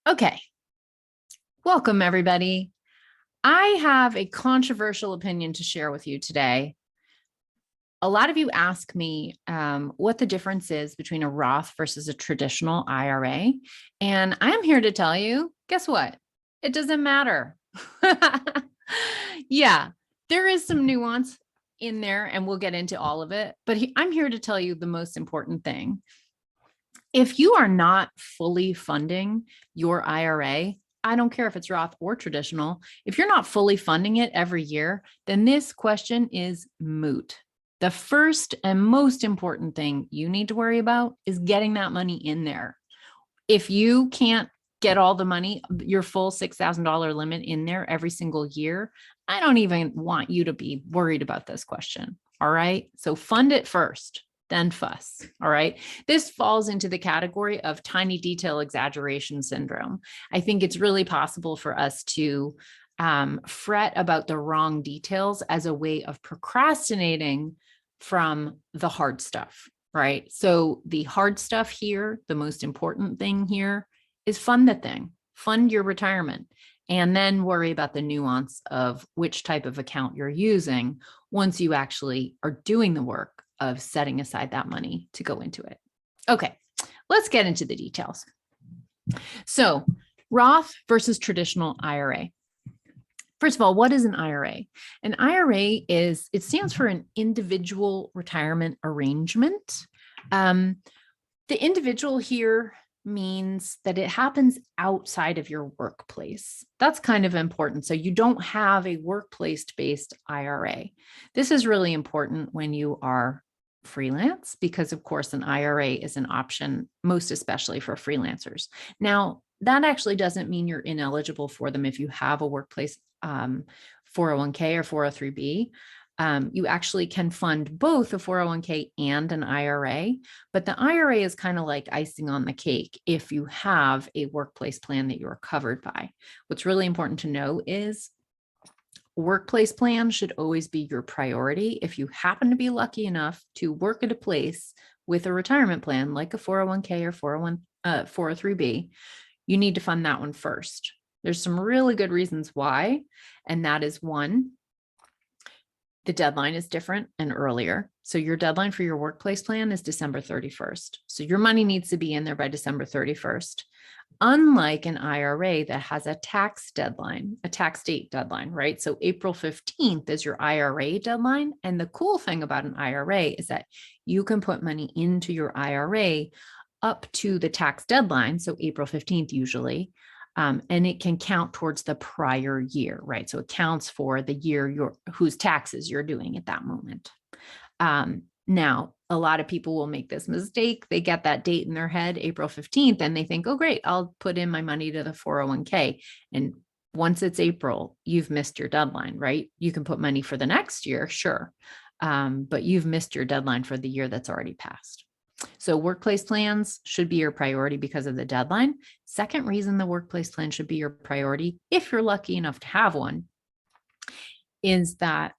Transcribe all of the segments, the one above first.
Okay, welcome everybody. I have a controversial opinion to share with you today. A lot of you ask me what the difference is between a Roth versus a traditional IRA. And I'm here to tell you, guess what? It doesn't matter. Yeah, there is some nuance in there and we'll get into all of it. But I'm here to tell you the most important thing. If you are not fully funding your IRA, I don't care if it's Roth or traditional, if you're not fully funding it every year, then this question is moot. The first and most important thing you need to worry about is getting that money in there. If you can't get all the money, your full $6,000 limit in there every single year, I don't even want you to be worried about this question. All right. So fund it first, then fuss. All right. This falls into the category of tiny detail exaggeration syndrome. I think it's really possible for us to fret about the wrong details as a way of procrastinating from the hard stuff, right? So the hard stuff here, the most important thing here is fund the thing, fund your retirement, and then worry about the nuance of which type of account you're using once you actually are doing the work of setting aside that money to go into it. Okay, let's get into the details. So Roth versus traditional IRA. First of all, what is an IRA? An IRA it stands for an individual retirement arrangement. The individual here means that it happens outside of your workplace. That's kind of important. So you don't have a workplace-based IRA. This is really important when you are freelance because, of course, an IRA is an option, most especially for freelancers. Now, that actually doesn't mean you're ineligible for them if you have a workplace 401k or 403b. You actually can fund both a 401k and an IRA, but the IRA is kind of like icing on the cake if you have a workplace plan that you're covered by. What's really important to know is workplace plan should always be your priority. If you happen to be lucky enough to work at a place with a retirement plan like a 401k or 403b, you need to fund that one first. There's some really good reasons why, and that is one, the deadline is different and earlier. So your deadline for your workplace plan is December 31st. So your money needs to be in there by December 31st. Unlike an IRA that has a tax deadline, a tax date deadline, right? So April 15th is your IRA deadline. And the cool thing about an IRA is that you can put money into your IRA up to the tax deadline. So April 15th usually. And it can count towards the prior year, right? So it counts for the year whose taxes you're doing at that moment. Now, a lot of people will make this mistake. They get that date in their head, April 15th, and they think, oh, great, I'll put in my money to the 401k. And once it's April, you've missed your deadline, right? You can put money for the next year, sure. But you've missed your deadline for the year that's already passed. So workplace plans should be your priority because of the deadline. Second reason the workplace plan should be your priority, if you're lucky enough to have one, is that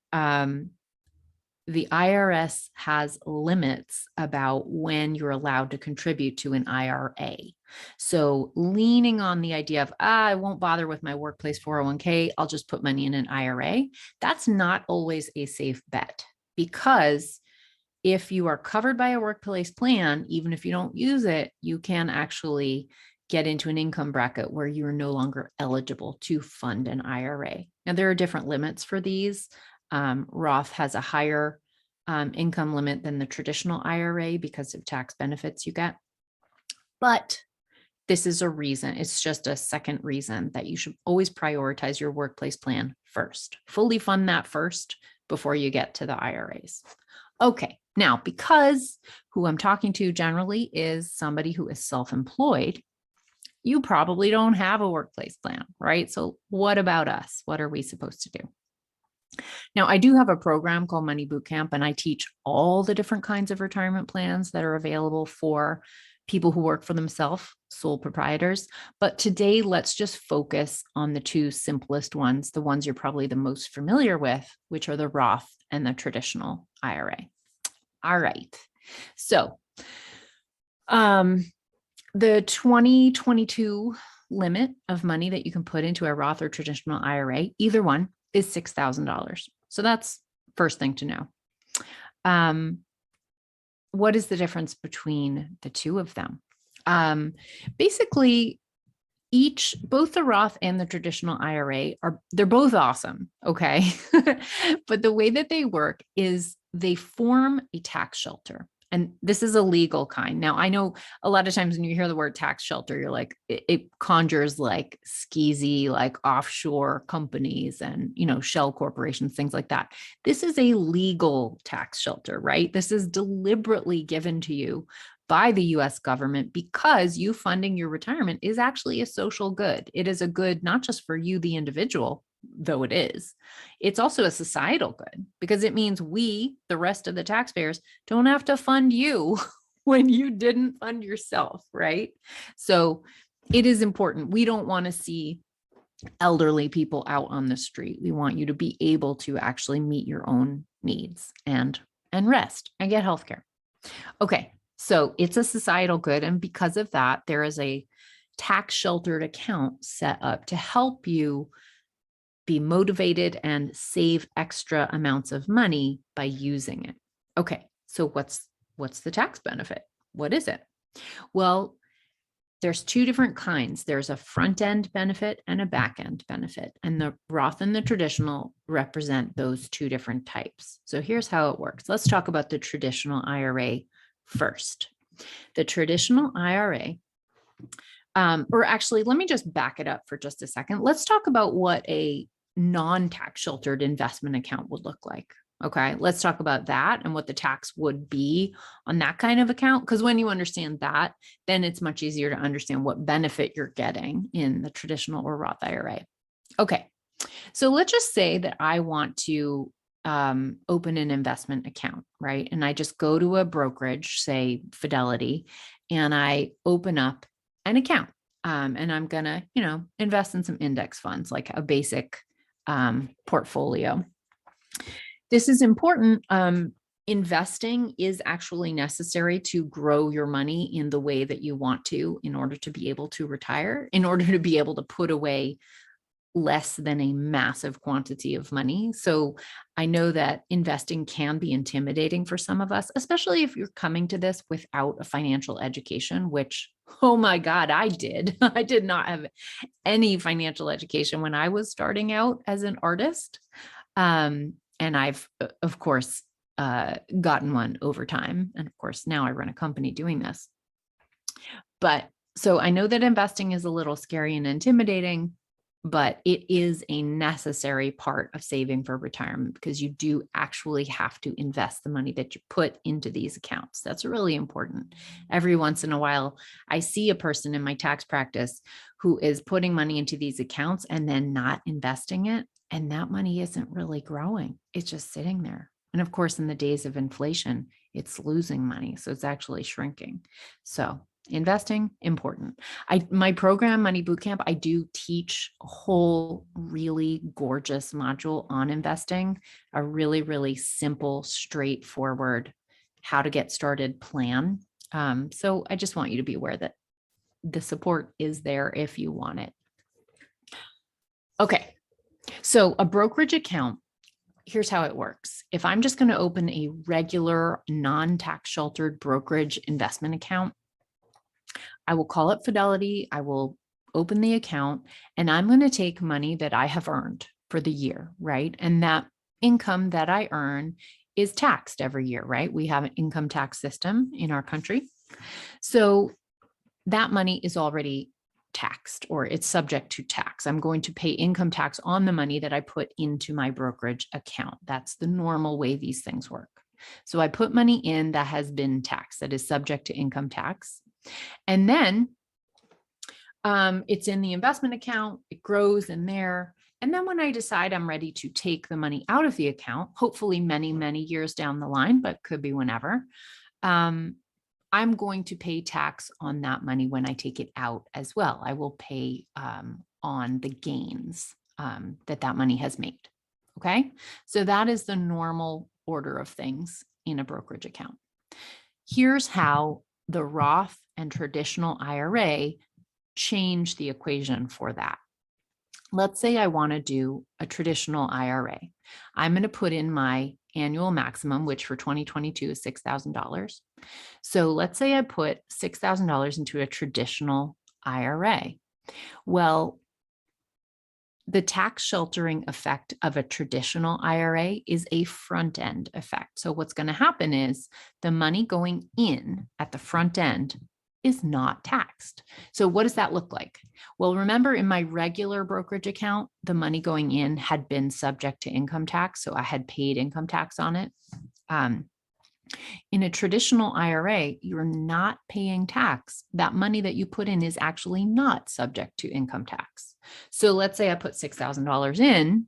the IRS has limits about when you're allowed to contribute to an IRA. So leaning on the idea of, I won't bother with my workplace 401k, I'll just put money in an IRA, that's not always a safe bet, because if you are covered by a workplace plan, even if you don't use it, you can actually get into an income bracket where you're no longer eligible to fund an IRA. Now, there are different limits for these. Roth has a higher income limit than the traditional IRA because of tax benefits you get. But this is a reason. It's just a second reason that you should always prioritize your workplace plan first. Fully fund that first before you get to the IRAs. Okay, now, because who I'm talking to generally is somebody who is self-employed, you probably don't have a workplace plan, right? So what about us? What are we supposed to do? Now, I do have a program called Money Bootcamp, and I teach all the different kinds of retirement plans that are available for people who work for themselves, sole proprietors. But today, let's just focus on the two simplest ones, the ones you're probably the most familiar with, which are the Roth and the traditional IRA. All right. So The 2022 limit of money that you can put into a Roth or traditional IRA, either one, is $6,000. So that's first thing to know. What is the difference between the two of them? Basically, both the Roth and the traditional IRA they're both awesome. Okay. But the way that they work is they form a tax shelter. And this is a legal kind. Now, I know a lot of times when you hear the word tax shelter, you're like, it conjures like skeezy, like offshore companies and, shell corporations, things like that. This is a legal tax shelter, right? This is deliberately given to you by the US government because you funding your retirement is actually a social good. It is a good, not just for you, the individual, though it is, it's also a societal good because it means we, the rest of the taxpayers, don't have to fund you when you didn't fund yourself, right? So it is important. We don't want to see elderly people out on the street. We want you to be able to actually meet your own needs and rest and get healthcare. Okay. So it's a societal good. And because of that, there is a tax sheltered account set up to help you be motivated and save extra amounts of money by using it. Okay. So what's the tax benefit? What is it? Well, there's two different kinds. There's a front end benefit and a back end benefit. And the Roth and the traditional represent those two different types. So here's how it works. Let's talk about the traditional IRA first. The traditional IRA, or actually, let me just back it up for just a second. Let's talk about what a non-tax sheltered investment account would look like. Okay, let's talk about that and what the tax would be on that kind of account. Because when you understand that, then it's much easier to understand what benefit you're getting in the traditional or Roth IRA. Okay, so let's just say that I want to open an investment account, right? And I just go to a brokerage, say Fidelity, and I open up an account. And I'm going to, invest in some index funds, like a basic portfolio. This is important. Investing is actually necessary to grow your money in the way that you want to in order to be able to retire, in order to be able to put away less than a massive quantity of money. So I know that investing can be intimidating for some of us, especially if you're coming to this without a financial education, which, oh my God, I did. I did not have any financial education when I was starting out as an artist. And I've, of course, gotten one over time. And of course, now I run a company doing this. But so I know that investing is a little scary and intimidating, but it is a necessary part of saving for retirement because you do actually have to invest the money that you put into these accounts. That's really important. Every once in a while, I see a person in my tax practice who is putting money into these accounts and then not investing it. And that money isn't really growing. It's just sitting there. And of course, in the days of inflation, it's losing money. So it's actually shrinking. So investing, important. My program, Money Bootcamp, I do teach a whole really gorgeous module on investing, a really, really simple, straightforward, how to get started plan. So I just want you to be aware that the support is there if you want it. Okay, so a brokerage account, here's how it works. If I'm just going to open a regular non-tax sheltered brokerage investment account, I will call up Fidelity, I will open the account, and I'm going to take money that I have earned for the year, right? And that income that I earn is taxed every year, right? We have an income tax system in our country. So that money is already taxed, or it's subject to tax. I'm going to pay income tax on the money that I put into my brokerage account. That's the normal way these things work. So I put money in that has been taxed, that is subject to income tax. And then it's in the investment account, it grows in there. And then when I decide I'm ready to take the money out of the account, hopefully many, many years down the line, but could be whenever, I'm going to pay tax on that money when I take it out as well. I will pay on the gains that money has made. Okay. So that is the normal order of things in a brokerage account. Here's how the Roth and traditional IRA change the equation for that. Let's say I want to do a traditional IRA. I'm going to put in my annual maximum, which for 2022 is $6,000. So let's say I put $6,000 into a traditional IRA. Well, the tax sheltering effect of a traditional IRA is a front end effect. So what's going to happen is the money going in at the front end is not taxed. So what does that look like? Well, remember in my regular brokerage account, the money going in had been subject to income tax. So I had paid income tax on it. In a traditional IRA, you're not paying tax. That money that you put in is actually not subject to income tax. So let's say I put $6,000 in.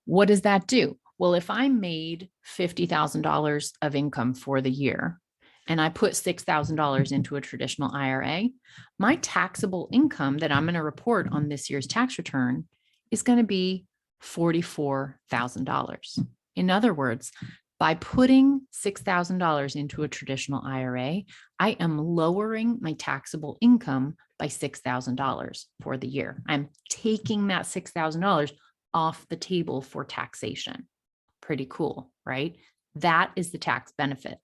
What does that do? Well, if I made $50,000 of income for the year and I put $6,000 into a traditional IRA, my taxable income that I'm going to report on this year's tax return is going to be $44,000. In other words, by putting $6,000 into a traditional IRA, I am lowering my taxable income by $6,000 for the year. I'm taking that $6,000 off the table for taxation. Pretty cool, right? That is the tax benefit.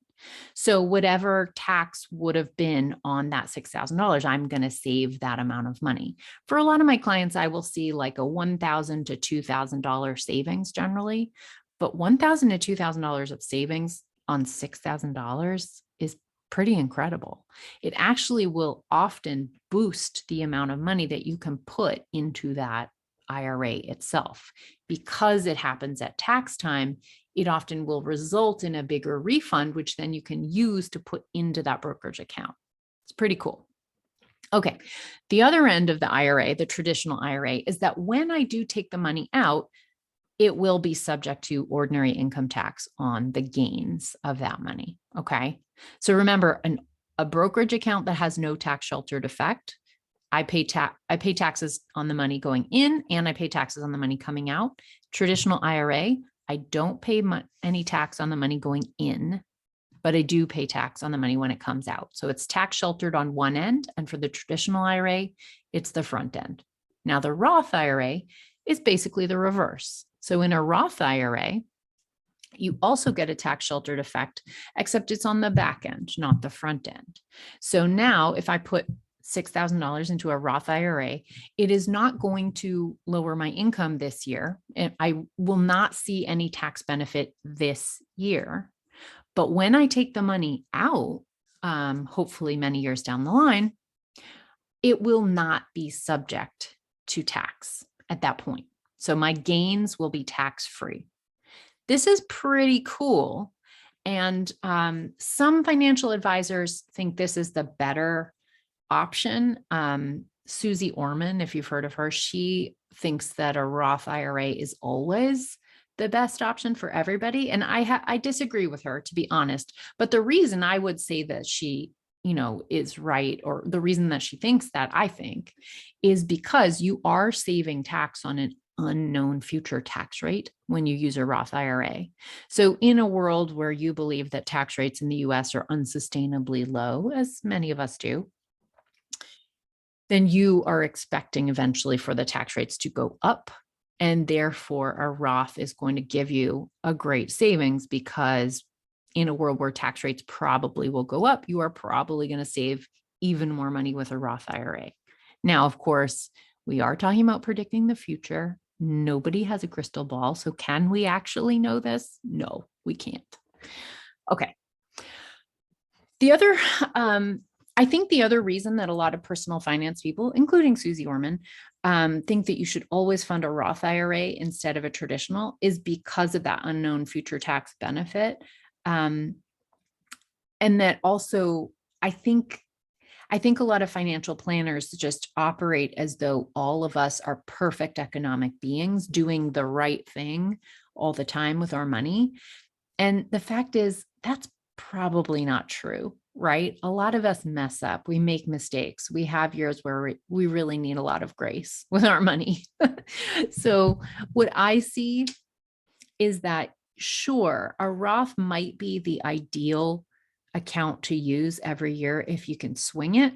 So whatever tax would have been on that $6,000, I'm going to save that amount of money. For a lot of my clients, I will see like a $1,000 to $2,000 savings generally. But $1,000 to $2,000 of savings on $6,000 is pretty incredible. It actually will often boost the amount of money that you can put into that IRA itself. Because it happens at tax time, it often will result in a bigger refund, which then you can use to put into that brokerage account. It's pretty cool. Okay. The other end of the IRA, the traditional IRA, is that when I do take the money out, it will be subject to ordinary income tax on the gains of that money. Okay. So remember, a brokerage account that has no tax sheltered effect, I pay taxes on the money going in and I pay taxes on the money coming out. Traditional IRA, I don't pay any tax on the money going in, but I do pay tax on the money when it comes out. So it's tax sheltered on one end. And for the traditional IRA, it's the front end. Now the Roth IRA is basically the reverse. So in a Roth IRA, you also get a tax sheltered effect, except it's on the back end, not the front end. So now if I put $6,000 into a Roth IRA, it is not going to lower my income this year. And I will not see any tax benefit this year. But when I take the money out, hopefully many years down the line, it will not be subject to tax at that point. So my gains will be tax-free. This is pretty cool. And some financial advisors think this is the better option. Susie Orman, if you've heard of her, she thinks that a Roth IRA is always the best option for everybody. And I disagree with her, to be honest. But the reason I would say that she is right, or the reason that she thinks that, I think, is because you are saving tax on an unknown future tax rate when you use a Roth IRA. So in a world where you believe that tax rates in the US are unsustainably low, as many of us do, then you are expecting eventually for the tax rates to go up. And therefore, a Roth is going to give you a great savings, because in a world where tax rates probably will go up, you are probably going to save even more money with a Roth IRA. Now, of course, we are talking about predicting the future. Nobody has a crystal ball. So can we actually know this? No, we can't. Okay. I think the other reason that a lot of personal finance people, including Susie Orman, think that you should always fund a Roth IRA instead of a traditional is because of that unknown future tax benefit. And that also, I think a lot of financial planners just operate as though all of us are perfect economic beings doing the right thing all the time with our money. And the fact is, that's probably not true, right? A lot of us mess up. We make mistakes. We have years where we really need a lot of grace with our money. So what I see is that, sure, a Roth might be the ideal account to use every year if you can swing it,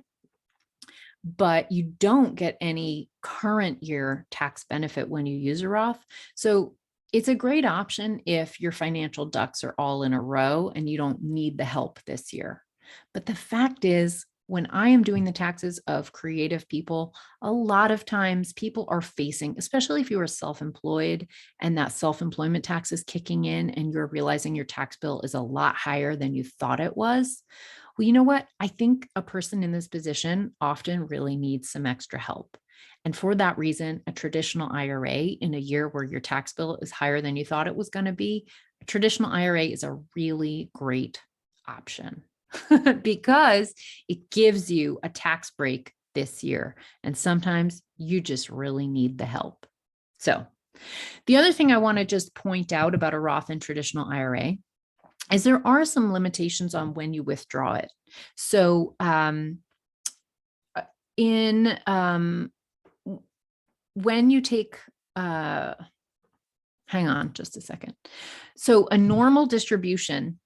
but you don't get any current year tax benefit when you use a Roth. So it's a great option if your financial ducks are all in a row and you don't need the help this year. But the fact is, when I am doing the taxes of creative people, a lot of times people are facing, especially if you are self-employed and that self-employment tax is kicking in and you're realizing your tax bill is a lot higher than you thought it was. Well, you know what? I think a person in this position often really needs some extra help. And for that reason, a traditional IRA in a year where your tax bill is higher than you thought it was going to be, a traditional IRA is a really great option because it gives you a tax break this year. And sometimes you just really need the help. So the other thing I want to just point out about a Roth and traditional IRA is there are some limitations on when you withdraw it. So when you take, hang on just a second. So a normal distribution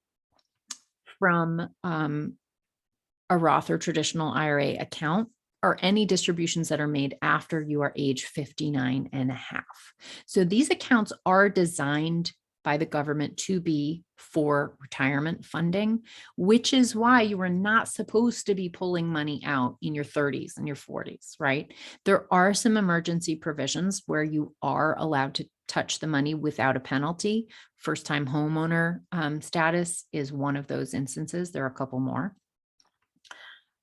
from a Roth or traditional IRA account are any distributions that are made after you are age 59 and a half. So these accounts are designed by the government to be for retirement funding, which is why you are not supposed to be pulling money out in your 30s and your 40s, right? There are some emergency provisions where you are allowed to touch the money without a penalty. First-time homeowner status is one of those instances. There are a couple more.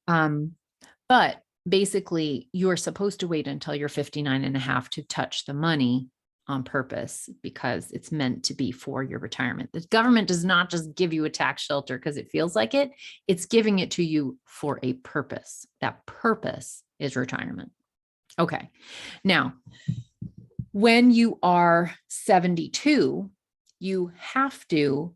But basically, you're supposed to wait until you're 59 and a half to touch the money on purpose because it's meant to be for your retirement. The government does not just give you a tax shelter because it feels like it. It's giving it to you for a purpose. That purpose is retirement. Okay. Now, when you are 72, you have to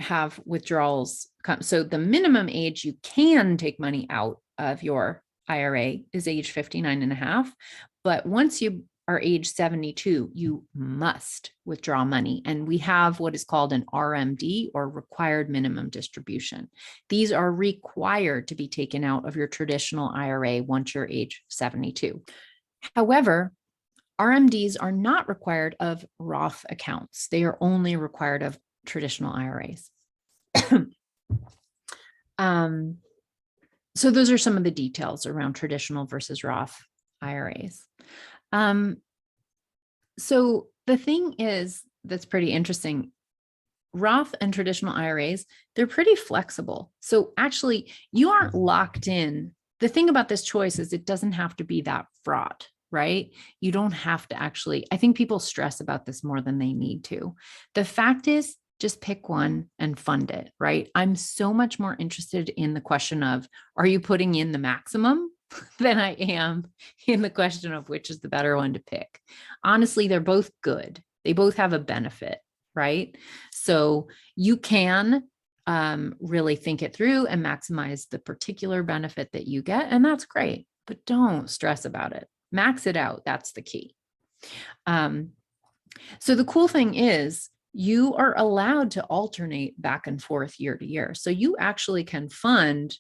have withdrawals. So the minimum age you can take money out of your IRA is age 59 and a half. But once you are age 72, you must withdraw money. And we have what is called an RMD, or required minimum distribution. These are required to be taken out of your traditional IRA once you're age 72. However, RMDs are not required of Roth accounts. They are only required of traditional IRAs. So those are some of the details around traditional versus Roth IRAs. So the thing is, that's pretty interesting. Roth and traditional IRAs, they're pretty flexible. So actually, you aren't locked in. The thing about this choice is it doesn't have to be that fraught, right? You don't have to actually, I think people stress about this more than they need to. The fact is, just pick one and fund it, right? I'm so much more interested in the question of, are you putting in the maximum than I am in the question of which is the better one to pick. Honestly, they're both good. They both have a benefit, right? So you can really think it through and maximize the particular benefit that you get, and that's great, but don't stress about it. Max it out. That's the key. So the cool thing is, you are allowed to alternate back and forth year to year. So you actually can fund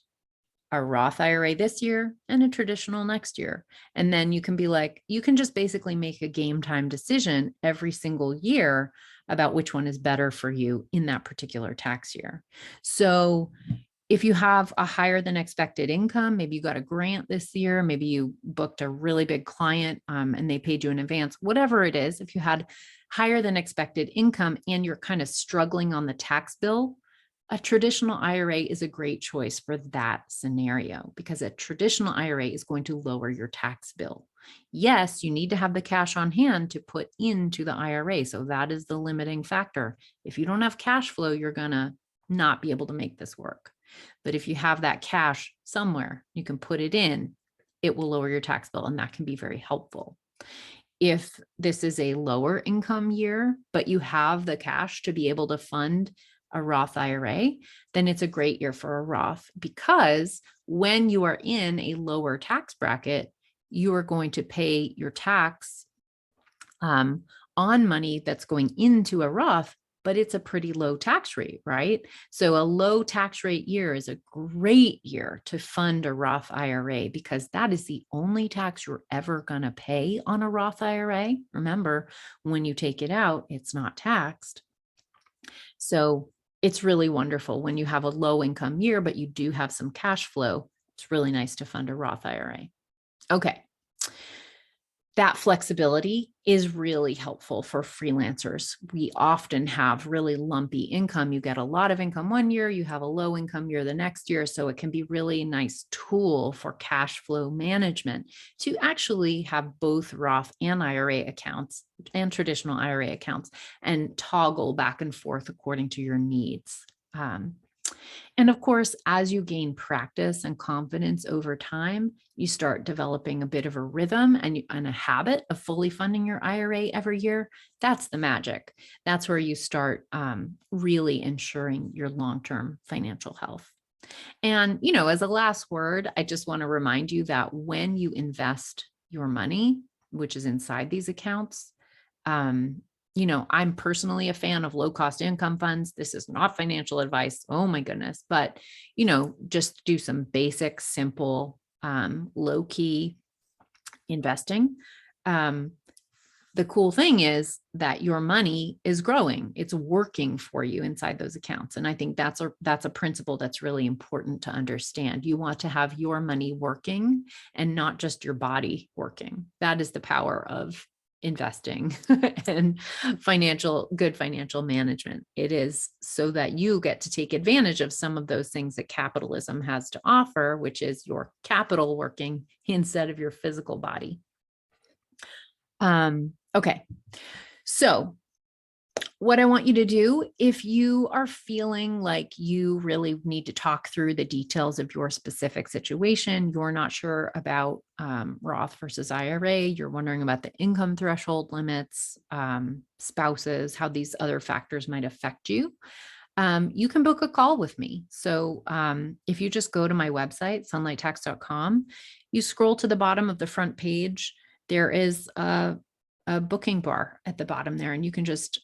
a Roth IRA this year and a traditional next year. And then you can be like, you can just basically make a game time decision every single year about which one is better for you in that particular tax year. So if you have a higher than expected income, maybe you got a grant this year, maybe you booked a really big client and they paid you in advance, whatever it is, if you had higher than expected income and you're kind of struggling on the tax bill, a traditional IRA is a great choice for that scenario because a traditional IRA is going to lower your tax bill. Yes, you need to have the cash on hand to put into the IRA. So that is the limiting factor. If you don't have cash flow, you're going to not be able to make this work. But if you have that cash somewhere, you can put it in, it will lower your tax bill, and that can be very helpful. If this is a lower income year, but you have the cash to be able to fund a Roth IRA, then it's a great year for a Roth, because when you are in a lower tax bracket, you are going to pay your tax on money that's going into a Roth, but it's a pretty low tax rate, right? So a low tax rate year is a great year to fund a Roth IRA because that is the only tax you're ever going to pay on a Roth IRA. Remember, when you take it out, it's not taxed. So it's really wonderful when you have a low income year, but you do have some cash flow. It's really nice to fund a Roth IRA. Okay. That flexibility is really helpful for freelancers. We often have really lumpy income. You get a lot of income one year, you have a low income year the next year. So it can be really nice tool for cash flow management to actually have both Roth and IRA accounts and traditional IRA accounts and toggle back and forth according to your needs. And of course, as you gain practice and confidence over time, you start developing a bit of a rhythm and a habit of fully funding your IRA every year. That's the magic. That's where you start really ensuring your long-term financial health. And, as a last word, I just want to remind you that when you invest your money, which is inside these accounts, I'm personally a fan of low cost income funds. This is not financial advice. Oh my goodness. But, just do some basic, simple, low key investing. The cool thing is that your money is growing. It's working for you inside those accounts. And I think that's a principle that's really important to understand. You want to have your money working and not just your body working. That is the power of investing and good financial management. It is so that you get to take advantage of some of those things that capitalism has to offer, which is your capital working instead of your physical body. Okay. So what I want you to do, if you are feeling like you really need to talk through the details of your specific situation, you're not sure about Roth versus IRA, you're wondering about the income threshold limits, spouses, how these other factors might affect you, you can book a call with me. So if you just go to my website, sunlighttax.com, you scroll to the bottom of the front page, there is a booking bar at the bottom there, and you can just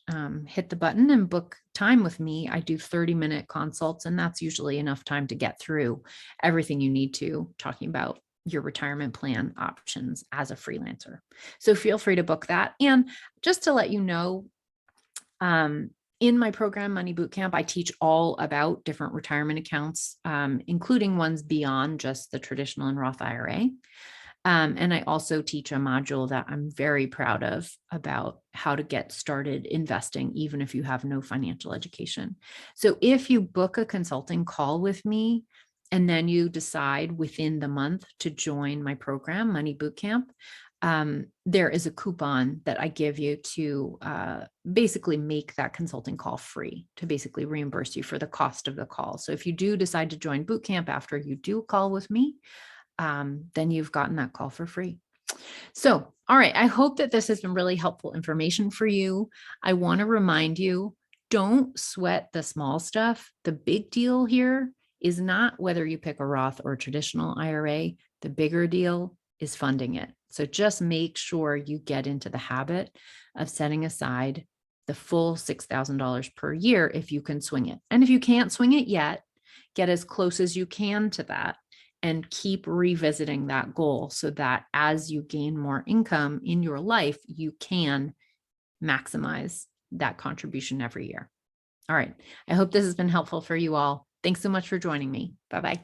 hit the button and book time with me. I do 30-minute consults, and that's usually enough time to get through everything you need to, talking about your retirement plan options as a freelancer. So feel free to book that. And just to let you know, in my program, Money Bootcamp, I teach all about different retirement accounts, including ones beyond just the traditional and Roth IRA. And I also teach a module that I'm very proud of about how to get started investing, even if you have no financial education. So if you book a consulting call with me, and then you decide within the month to join my program, Money Bootcamp, there is a coupon that I give you to basically make that consulting call free, to basically reimburse you for the cost of the call. So if you do decide to join bootcamp after you do a call with me, then you've gotten that call for free. So, all right, I hope that this has been really helpful information for you. I want to remind you, don't sweat the small stuff. The big deal here is not whether you pick a Roth or a traditional IRA. The bigger deal is funding it. So just make sure you get into the habit of setting aside the full $6,000 per year if you can swing it. And if you can't swing it yet, get as close as you can to that and keep revisiting that goal so that as you gain more income in your life, you can maximize that contribution every year. All right. I hope this has been helpful for you all. Thanks so much for joining me. Bye-bye.